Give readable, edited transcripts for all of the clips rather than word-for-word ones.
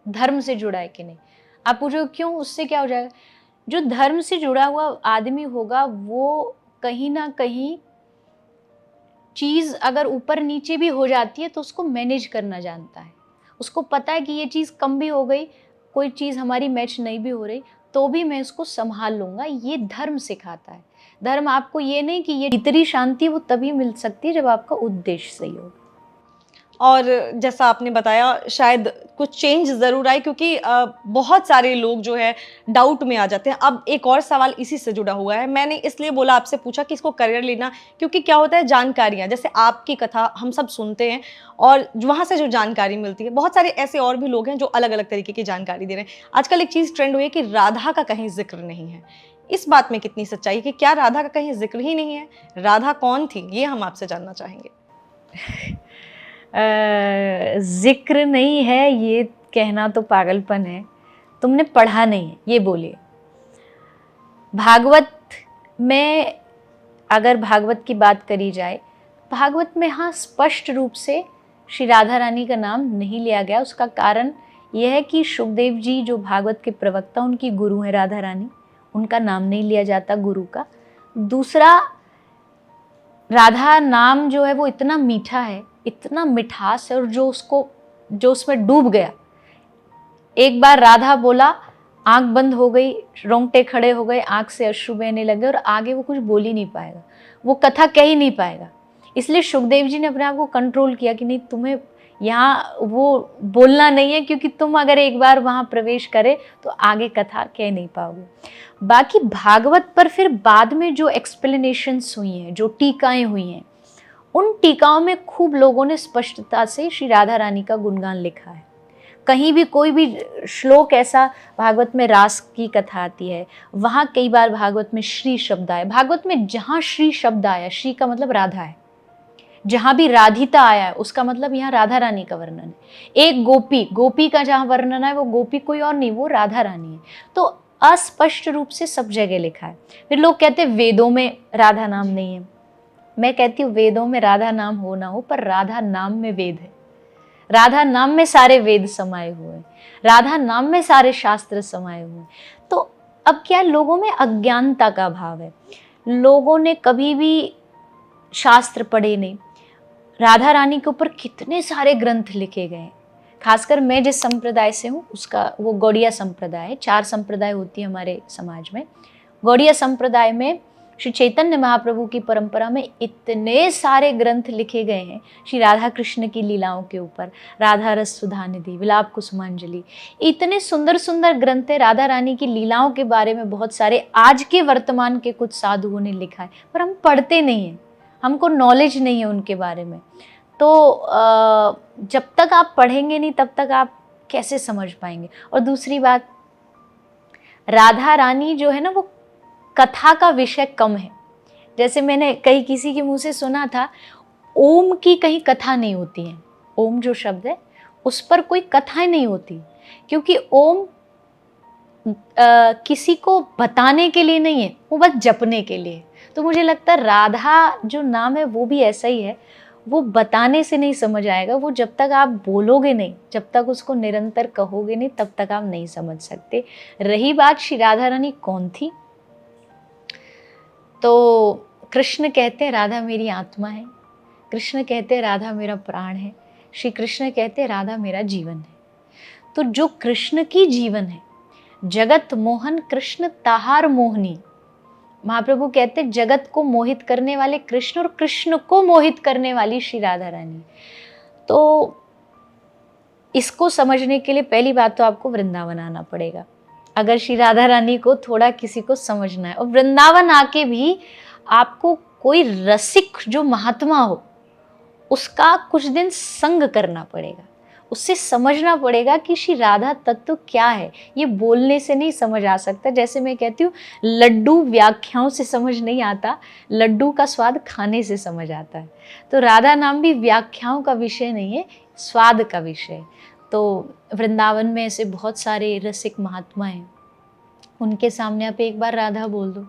धर्म से जुड़ा है कि नहीं। आप पूछो क्यों, उससे क्या हो जाएगा? जो धर्म से जुड़ा हुआ आदमी होगा वो कहीं ना कहीं चीज अगर ऊपर नीचे भी हो जाती है तो उसको मैनेज करना जानता है। उसको पता है कि ये चीज कम भी हो गई, कोई चीज हमारी मैच नहीं भी हो रही, तो भी मैं इसको संभाल लूंगा। ये धर्म सिखाता है। धर्म आपको ये नहीं कि ये भीतरी शांति वो तभी मिल सकती है जब आपका उद्देश्य सही हो। और जैसा आपने बताया शायद कुछ चेंज ज़रूर आए, क्योंकि बहुत सारे लोग जो है डाउट में आ जाते हैं। अब एक और सवाल इसी से जुड़ा हुआ है, मैंने इसलिए बोला आपसे पूछा कि इसको करियर लेना, क्योंकि क्या होता है जानकारियाँ, जैसे आपकी कथा हम सब सुनते हैं और वहाँ से जो जानकारी मिलती है, बहुत सारे ऐसे और भी लोग हैं जो अलग अलग तरीके की जानकारी दे रहे हैं। आजकल एक चीज़ ट्रेंड हुई है कि राधा का कहीं जिक्र नहीं है। इस बात में कितनी सच्चाई है कि क्या राधा का कहीं जिक्र ही नहीं है? राधा कौन थी, ये हम आपसे जानना चाहेंगे। जिक्र नहीं है ये कहना तो पागलपन है। तुमने पढ़ा नहीं है ये बोलिए। भागवत में अगर भागवत की बात करी जाए, भागवत में हाँ स्पष्ट रूप से श्री राधा रानी का नाम नहीं लिया गया। उसका कारण यह है कि शुकदेव जी जो भागवत के प्रवक्ता, उनकी गुरु है राधा रानी, उनका नाम नहीं लिया जाता गुरु का। दूसरा, राधा नाम जो है वो इतना मीठा है, इतना मिठास है, और जो उसमें डूब गया, एक बार राधा बोला, आंख बंद हो गई, रोंगटे खड़े हो गए, आंख से अश्रु बहने लगे और आगे वो कुछ बोल ही नहीं पाएगा, वो कथा कह ही नहीं पाएगा। इसलिए शुकदेव जी ने अपने आप को कंट्रोल किया कि नहीं, तुम्हें यहाँ वो बोलना नहीं है, क्योंकि तुम अगर एक बार वहाँ प्रवेश करे तो आगे कथा कह नहीं पाओगे। बाकी भागवत पर फिर बाद में जो एक्सप्लेनेशंस हुई हैं, जो टीकाएं हुई हैं, उन टीकाओं में खूब लोगों ने स्पष्टता से श्री राधा रानी का गुणगान लिखा है। कहीं भी कोई भी श्लोक ऐसा, भागवत में रास की कथा आती है, वहाँ कई बार भागवत में श्री शब्द आया। भागवत में जहाँ श्री शब्द आया, श्री का मतलब राधा है, जहाँ भी राधिता आया है उसका मतलब यहाँ राधा रानी का वर्णन है। एक गोपी का जहाँ वर्णन है वो गोपी कोई और नहीं, वो राधा रानी है। तो अस्पष्ट रूप से सब जगह लिखा है। फिर लोग कहते हैं वेदों में राधा नाम नहीं है। मैं कहती हूँ वेदों में राधा नाम हो ना हो, पर राधा नाम में वेद है। राधा नाम में सारे वेद समाये हुए हैं, राधा नाम में सारे शास्त्र समाये हुए हैं। तो अब क्या, लोगों में अज्ञानता का भाव है, लोगों ने कभी भी शास्त्र पढ़े नहीं। राधा रानी के ऊपर कितने सारे ग्रंथ लिखे गए हैं। खासकर मैं जिस संप्रदाय से हूँ उसका, वो गौड़िया संप्रदाय है। 4 संप्रदाय होती है हमारे समाज में। गौड़िया संप्रदाय में श्री चैतन्य महाप्रभु की परंपरा में इतने सारे ग्रंथ लिखे गए हैं श्री राधा कृष्ण की लीलाओं के ऊपर। राधा रस सुधा निधि, विलाप कुसुमांजलि, इतने सुंदर सुंदर ग्रंथ है। राधा रानी की लीलाओं के बारे में बहुत सारे आज के वर्तमान के कुछ साधुओं ने लिखा है, पर हम पढ़ते नहीं हैं, हमको नॉलेज नहीं है उनके बारे में। तो जब तक आप पढ़ेंगे नहीं तब तक आप कैसे समझ पाएंगे। और दूसरी बात, राधा रानी जो है ना, वो कथा का विषय कम है। जैसे मैंने कहीं किसी के मुंह से सुना था, ओम की कहीं कथा नहीं होती है। ओम जो शब्द है उस पर कोई कथाएं नहीं होती, क्योंकि ओम किसी को बताने के लिए नहीं है, वो बस जपने के लिए। तो मुझे लगता है राधा जो नाम है वो भी ऐसा ही है, वो बताने से नहीं समझ आएगा। वो जब तक आप बोलोगे नहीं, जब तक उसको निरंतर कहोगे नहीं, तब तक आप नहीं समझ सकते। रही बात श्री राधा रानी कौन थी, तो कृष्ण कहते हैं राधा मेरी आत्मा है, कृष्ण कहते हैं राधा मेरा प्राण है, श्री कृष्ण कहते हैं राधा मेरा जीवन है। तो जो कृष्ण की जीवन है, जगत मोहन कृष्ण ताहार मोहनी, महाप्रभु कहते हैं जगत को मोहित करने वाले कृष्ण और कृष्ण को मोहित करने वाली श्री राधा रानी। तो इसको समझने के लिए पहली बात तो आपको वृंदावन आना पड़ेगा, अगर श्री राधा रानी को थोड़ा किसी को समझना है। और वृंदावन आके भी आपको कोई रसिक जो महात्मा हो उसका कुछ दिन संग करना पड़ेगा, उससे समझना पड़ेगा कि श्री राधा तत्व क्या है। ये बोलने से नहीं समझ आ सकता। जैसे मैं कहती हूँ, लड्डू व्याख्याओं से समझ नहीं आता, लड्डू का स्वाद खाने से समझ आता है। तो राधा नाम भी व्याख्याओं का विषय नहीं है, स्वाद का विषय। तो वृंदावन में ऐसे बहुत सारे रसिक महात्मा हैं, उनके सामने आप एक बार राधा बोल दो,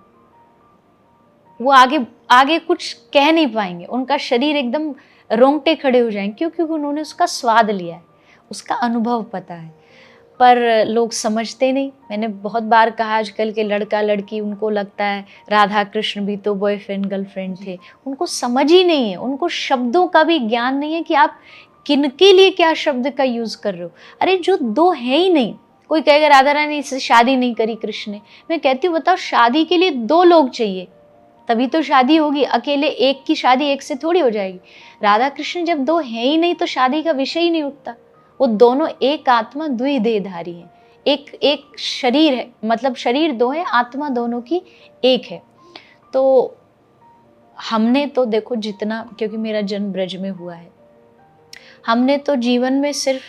वो आगे आगे कुछ कह नहीं पाएंगे, उनका शरीर एकदम रोंगटे खड़े हो जाएंगे। क्यों? क्योंकि उन्होंने उसका स्वाद लिया है, उसका अनुभव पता है। पर लोग समझते नहीं। मैंने बहुत बार कहा, आजकल के लड़का लड़की उनको लगता है राधा कृष्ण भी तो बॉयफ्रेंड गर्लफ्रेंड थे, उनको समझ ही नहीं है, उनको शब्दों का भी ज्ञान नहीं है कि आप किनके लिए क्या शब्द का यूज़ कर रहे हो। अरे जो दो है ही नहीं, कोई कहेगा राधा रानी से शादी नहीं करी कृष्ण ने, मैं कहती हूँ बताओ शादी के लिए दो लोग चाहिए तभी तो शादी होगी, अकेले एक की शादी एक से थोड़ी हो जाएगी। राधा कृष्ण जब दो है ही नहीं तो शादी का विषय ही नहीं उठता। वो दोनों एक आत्मा द्वि देहधारी हैं, एक एक शरीर है, मतलब शरीर दो है, आत्मा दोनों की एक है। तो हमने तो देखो जितना, क्योंकि मेरा जन्म ब्रज में हुआ है, हमने तो जीवन में सिर्फ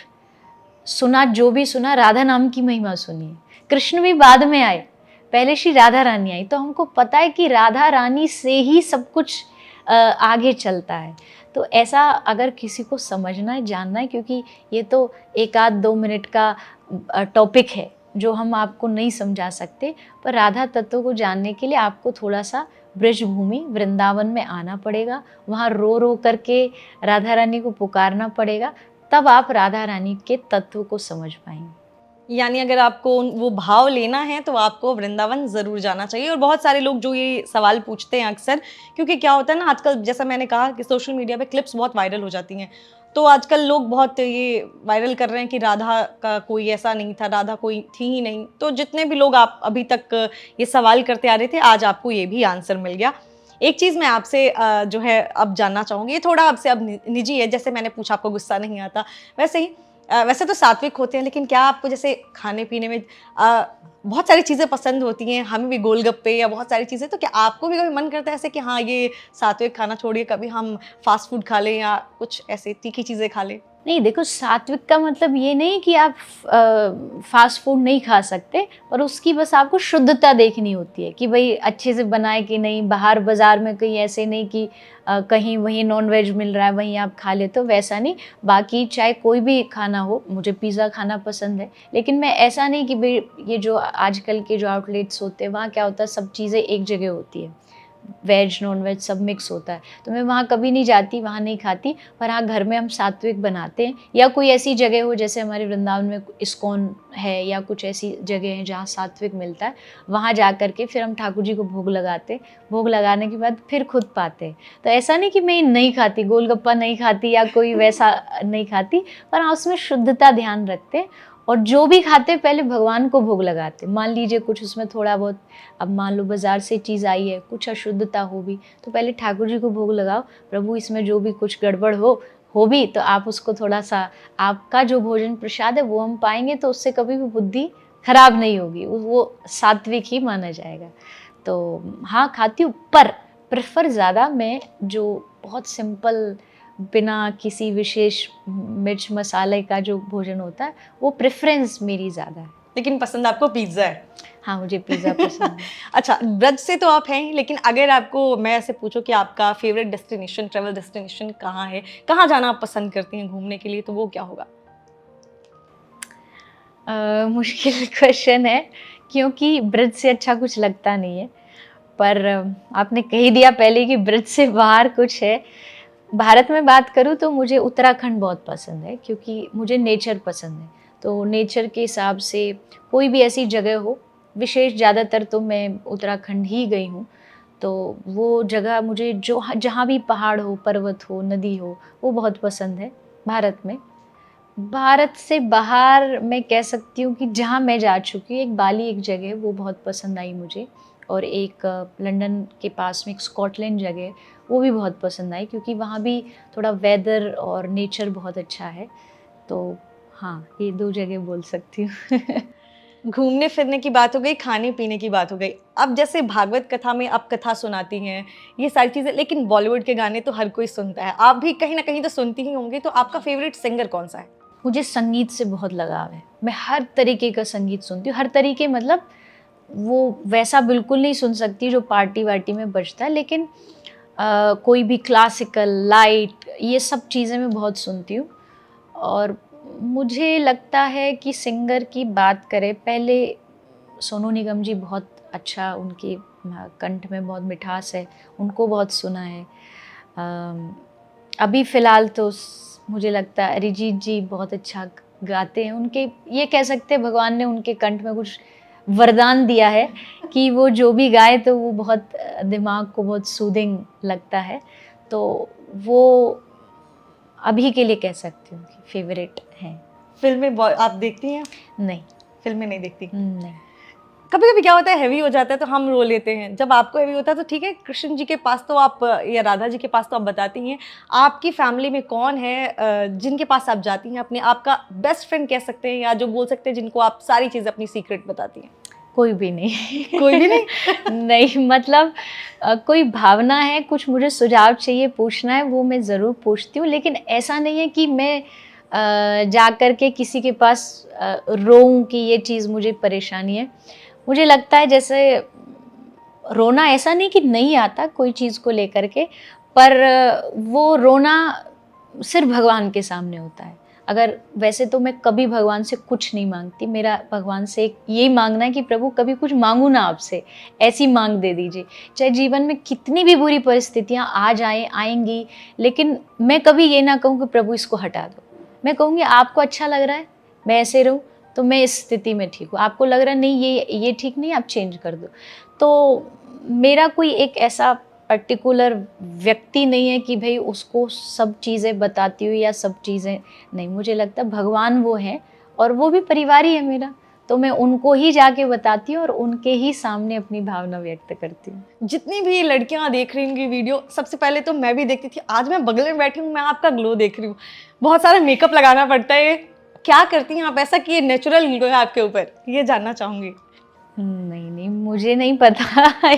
सुना, जो भी सुना राधा नाम की महिमा सुनी है। कृष्ण भी बाद में आए, पहले श्री राधा रानी आई, तो हमको पता है कि राधा रानी से ही सब कुछ आगे चलता है। तो ऐसा अगर किसी को समझना है, जानना है, क्योंकि ये तो एक आध 2 मिनट का टॉपिक है जो हम आपको नहीं समझा सकते, पर राधा तत्व को जानने के लिए आपको थोड़ा सा ब्रज भूमि वृंदावन में आना पड़ेगा, वहाँ रो रो करके राधा रानी को पुकारना पड़ेगा, तब आप राधा रानी के तत्व को समझ पाएंगे। यानी अगर आपको वो भाव लेना है तो आपको वृंदावन ज़रूर जाना चाहिए। और बहुत सारे लोग जो ये सवाल पूछते हैं अक्सर, क्योंकि क्या होता है ना, आजकल जैसा मैंने कहा कि सोशल मीडिया पे क्लिप्स बहुत वायरल हो जाती हैं, तो आजकल लोग बहुत ये वायरल कर रहे हैं कि राधा का कोई ऐसा नहीं था, राधा कोई थी ही नहीं। तो जितने भी लोग आप अभी तक ये सवाल करते आ रहे थे, आज आपको ये भी आंसर मिल गया। एक चीज़ मैं आपसे जो है अब जानना चाहूँगी, ये थोड़ा आपसे अब निजी है, जैसे मैंने पूछा आपको गुस्सा नहीं आता, वैसे ही वैसे तो सात्विक होते हैं, लेकिन क्या आपको जैसे खाने पीने में बहुत सारी चीज़ें पसंद होती हैं, हमें भी गोलगप्पे या बहुत सारी चीज़ें, तो क्या आपको भी कभी मन करता है ऐसे कि हाँ ये सात्विक खाना छोड़िए, कभी हम फास्ट फूड खा लें या कुछ ऐसे तीखी चीज़ें खा लें? नहीं, देखो सात्विक का मतलब ये नहीं कि आप फास्ट फूड नहीं खा सकते, पर उसकी बस आपको शुद्धता देखनी होती है कि भाई अच्छे से बनाए कि नहीं, बाहर बाज़ार में कहीं ऐसे नहीं कि कहीं वहीं नॉनवेज मिल रहा है वहीं आप खा लेते हो, वैसा नहीं। बाकी चाहे कोई भी खाना हो, मुझे पिज़्ज़ा खाना पसंद है, लेकिन मैं ऐसा नहीं कि भाई ये जो आजकल के जो आउटलेट्स होते हैं वहाँ क्या होता है, सब चीज़ें एक जगह होती है, वेज नॉन वेज सब मिक्स होता है, तो मैं वहाँ कभी नहीं जाती, वहाँ नहीं खाती। पर हाँ, घर में हम सात्विक बनाते हैं, या कोई ऐसी जगह हो जैसे हमारे वृंदावन में इस्कॉन है या कुछ ऐसी जगह है जहाँ सात्विक मिलता है, वहाँ जा कर के फिर हम ठाकुर जी को भोग लगाते, भोग लगाने के बाद फिर खुद पाते। तो ऐसा नहीं कि मैं नहीं खाती, गोलगप्पा नहीं खाती या कोई वैसा नहीं खाती, पर हाँ उसमें शुद्धता ध्यान रखते, और जो भी खाते पहले भगवान को भोग लगाते। मान लीजिए कुछ उसमें थोड़ा बहुत, अब मान लो बाज़ार से चीज़ आई है, कुछ अशुद्धता हो भी, तो पहले ठाकुर जी को भोग लगाओ, प्रभु इसमें जो भी कुछ गड़बड़ हो भी तो आप उसको थोड़ा सा, आपका जो भोजन प्रसाद है वो हम पाएंगे, तो उससे कभी भी बुद्धि खराब नहीं होगी, वो सात्विक ही माना जाएगा। तो हाँ खाती हूँ, पर प्रेफर ज़्यादा मैं जो बहुत सिंपल, बिना किसी विशेष मिर्च मसाले का जो भोजन होता है, वो प्रेफरेंस मेरी ज़्यादा है। लेकिन पसंद आपको पिज़्ज़ा है? हाँ, मुझे पिज़्ज़ा पसंद है। अच्छा, ब्रज से तो आप हैं ही, लेकिन अगर आपको मैं ऐसे पूछूं कि आपका फेवरेट डेस्टिनेशन, ट्रैवल डेस्टिनेशन कहाँ है, कहाँ जाना आप पसंद करती हैं घूमने के लिए, तो वो क्या होगा? मुश्किल क्वेश्चन है, क्योंकि ब्रज से अच्छा कुछ लगता नहीं है, पर आपने कह ही दिया पहले कि ब्रज से बाहर कुछ है। भारत में बात करूँ तो मुझे उत्तराखंड बहुत पसंद है, क्योंकि मुझे नेचर पसंद है। तो नेचर के हिसाब से कोई भी ऐसी जगह हो, विशेष ज़्यादातर तो मैं उत्तराखंड ही गई हूँ, तो वो जगह मुझे जो जहाँ भी पहाड़ हो, पर्वत हो, नदी हो, वो बहुत पसंद है भारत में। भारत से बाहर मैं कह सकती हूँ कि जहाँ मैं जा चुकी हूँ, एक बाली एक जगह है, वो बहुत पसंद आई मुझे, और एक लंदन के पास में एक स्कॉटलैंड जगह है, वो भी बहुत पसंद आई, क्योंकि वहाँ भी थोड़ा वेदर और नेचर बहुत अच्छा है। तो हाँ, ये 2 जगह बोल सकती हूँ। घूमने फिरने की बात हो गई, खाने पीने की बात हो गई। अब जैसे भागवत कथा में आप कथा सुनाती हैं, ये सारी चीज़ें, लेकिन बॉलीवुड के गाने तो हर कोई सुनता है, आप भी कहीं ना कहीं तो सुनती ही होंगी, तो आपका फेवरेट सिंगर कौन सा है? मुझे संगीत से बहुत लगाव है, मैं हर तरीके का संगीत सुनती हूँ। हर तरीके मतलब वो वैसा बिल्कुल नहीं सुन सकती जो पार्टी वार्टी में बजता है, लेकिन कोई भी क्लासिकल, लाइट, ये सब चीज़ें मैं बहुत सुनती हूँ। और मुझे लगता है कि सिंगर की बात करें, पहले सोनू निगम जी बहुत अच्छा, उनकी कंठ में बहुत मिठास है, उनको बहुत सुना है। अभी फ़िलहाल तो मुझे लगता है अरिजीत जी बहुत अच्छा गाते हैं, उनके ये कह सकते हैं भगवान ने उनके कंठ में कुछ वरदान दिया है कि वो जो भी गाए तो वो बहुत दिमाग को बहुत सूदिंग लगता है। तो वो अभी के लिए कह सकती हूँ कि फेवरेट हैं। फिल्में आप देखती हैं? नहीं। फिल्में नहीं देखती? नहीं। कभी कभी क्या होता है, हैवी हो जाता है तो हम रो लेते हैं। जब आपको हैवी होता है तो ठीक है, कृष्ण जी के पास तो आप, या राधा जी के पास तो आप बताती हैं। आपकी फैमिली में कौन है जिनके पास आप जाती हैं, अपने आपका बेस्ट फ्रेंड कह सकते हैं, या जो बोल सकते हैं जिनको आप सारी चीज़ अपनी सीक्रेट बताती हैं? कोई भी नहीं। कोई भी नहीं? नहीं, मतलब कोई भावना है, कुछ मुझे सुझाव चाहिए, पूछना है, वो मैं ज़रूर पूछती हूँ, लेकिन ऐसा नहीं है कि मैं जा कर के किसी के पास रोऊँ कि ये चीज़ मुझे परेशानी है। मुझे लगता है जैसे रोना ऐसा नहीं कि नहीं आता कोई चीज़ को लेकर के, पर वो रोना सिर्फ भगवान के सामने होता है। अगर वैसे तो मैं कभी भगवान से कुछ नहीं मांगती, मेरा भगवान से यही मांगना है कि प्रभु कभी कुछ मांगू ना आपसे, ऐसी मांग दे दीजिए। चाहे जीवन में कितनी भी बुरी परिस्थितियाँ आ जाएं, आएंगी, लेकिन मैं कभी ये ना कहूँ कि प्रभु इसको हटा दो। मैं कहूँगी आपको अच्छा लग रहा है मैं ऐसे रहूँ तो मैं इस स्थिति में ठीक हूँ, आपको लग रहा है नहीं ये ठीक नहीं, आप चेंज कर दो। तो मेरा कोई एक ऐसा पर्टिकुलर व्यक्ति नहीं है कि भाई उसको सब चीज़ें बताती हूँ या सब चीज़ें नहीं। मुझे लगता है भगवान वो हैं और वो भी परिवार ही है मेरा, तो मैं उनको ही जाके बताती हूँ और उनके ही सामने अपनी भावना व्यक्त करती हूँ। जितनी भी लड़कियां देख रही होंगी वीडियो, सबसे पहले तो मैं भी देखती थी, आज मैं बगल में बैठी हूँ, मैं आपका ग्लो देख रही हूँ। बहुत सारा मेकअप लगाना पड़ता है, क्या करती हैं आप ऐसा कि ये नेचुरल ग्लो है आपके ऊपर, ये जानना चाहूँगी। नहीं, मुझे नहीं पता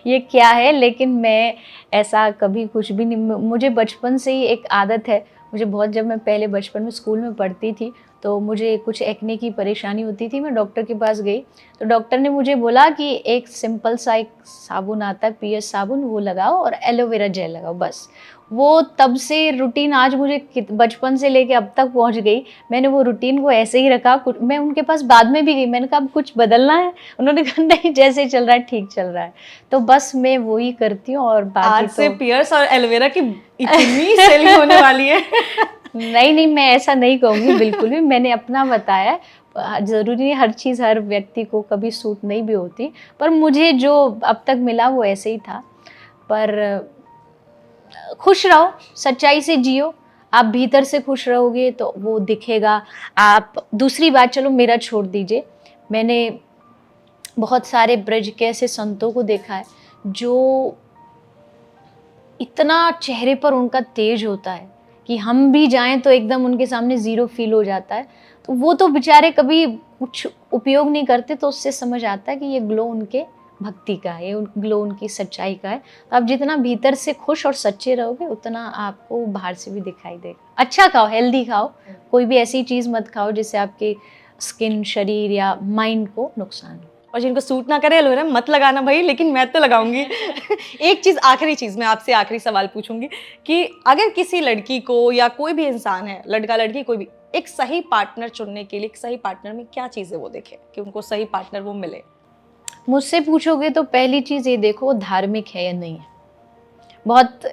ये क्या है, लेकिन मैं ऐसा कभी कुछ भी नहीं, मुझे बचपन से ही एक आदत है। मुझे बहुत, जब मैं पहले बचपन में स्कूल में पढ़ती थी तो मुझे कुछ एक्ने की परेशानी होती थी, मैं डॉक्टर के पास गई तो डॉक्टर ने मुझे बोला कि एक सिंपल सा एक साबुन आता है पीएस साबुन, वो लगाओ और एलोवेरा जेल लगाओ, बस। वो तब से रूटीन आज मुझे बचपन से लेके अब तक पहुंच गई। मैंने वो रूटीन को ऐसे ही रखा। मैं उनके पास बाद में भी गई, मैंने कहा अब कुछ बदलना है, उन्होंने कहा नहीं जैसे चल रहा है ठीक चल रहा है, तो बस मैं वही करती हूँ। और बाकी आज से तो पियर्स और एलोवेरा की इतनी सेलिंग होने वाली है। नहीं, मैं ऐसा नहीं कहूँगी बिल्कुल भी, मैंने अपना बताया। ज़रूरी नहीं हर चीज़ हर व्यक्ति को कभी सूट नहीं भी होती, पर मुझे जो अब तक मिला वो ऐसे ही था। पर खुश रहो, सच्चाई से जियो, आप भीतर से खुश रहोगे तो वो दिखेगा। आप दूसरी बात, चलो मेरा छोड़ दीजिए, मैंने बहुत सारे ब्रज के ऐसे संतों को देखा है जो इतना चेहरे पर उनका तेज होता है कि हम भी जाएं तो एकदम उनके सामने ज़ीरो फील हो जाता है। तो वो तो बेचारे कभी कुछ उपयोग नहीं करते, तो उससे समझ आता है कि ये ग्लो उनके भक्ति का है, ये ग्लो उनकी सच्चाई का है। तो आप जितना भीतर से खुश और सच्चे रहोगे उतना आपको बाहर से भी दिखाई देगा। अच्छा खाओ, हेल्दी खाओ, कोई भी ऐसी चीज़ मत खाओ जिससे आपके स्किन, शरीर या माइंड को नुकसान हो। और जिनको सूट ना करे एलोवेरा मत लगाना भाई, लेकिन मैं तो लगाऊंगी। एक चीज़, आखिरी चीज़, मैं आपसे आखिरी सवाल पूछूंगी कि अगर किसी लड़की को या कोई भी इंसान है, लड़का लड़की कोई भी, एक सही पार्टनर चुनने के लिए एक सही पार्टनर में क्या चीज़ें वो देखे कि उनको सही पार्टनर वो मिले? मुझसे पूछोगे तो पहली चीज़ ये देखो वो धार्मिक है या नहीं है। बहुत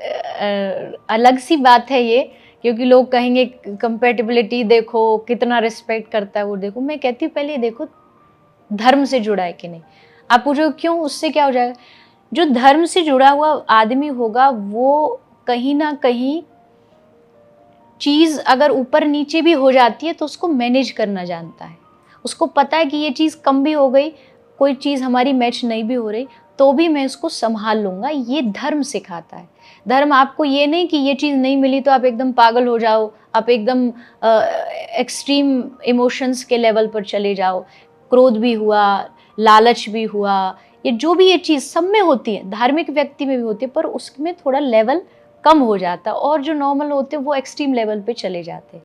अलग सी बात है ये, क्योंकि लोग कहेंगे कंपेटिबिलिटी देखो, कितना रिस्पेक्ट करता है वो देखो। मैं कहती हूँ पहले देखो धर्म से जुड़ा है कि नहीं। आप पूछो क्यों, उससे क्या हो जाएगा? जो धर्म से जुड़ा हुआ आदमी होगा वो कहीं ना कहीं चीज़ अगर ऊपर नीचे भी हो जाती है तो उसको मैनेज करना जानता है। उसको पता है कि ये चीज़ कम भी हो गई, कोई चीज़ हमारी मैच नहीं भी हो रही, तो भी मैं इसको संभाल लूँगा। ये धर्म सिखाता है। धर्म आपको ये नहीं कि ये चीज़ नहीं मिली तो आप एकदम पागल हो जाओ, आप एकदम एक्सट्रीम इमोशंस के लेवल पर चले जाओ। क्रोध भी हुआ, लालच भी हुआ, ये जो भी ये चीज़ सब में होती है, धार्मिक व्यक्ति में भी होती है, पर उसमें थोड़ा लेवल कम हो जाता है, और जो नॉर्मल होते हैं वो एक्सट्रीम लेवल पे चले जाते हैं।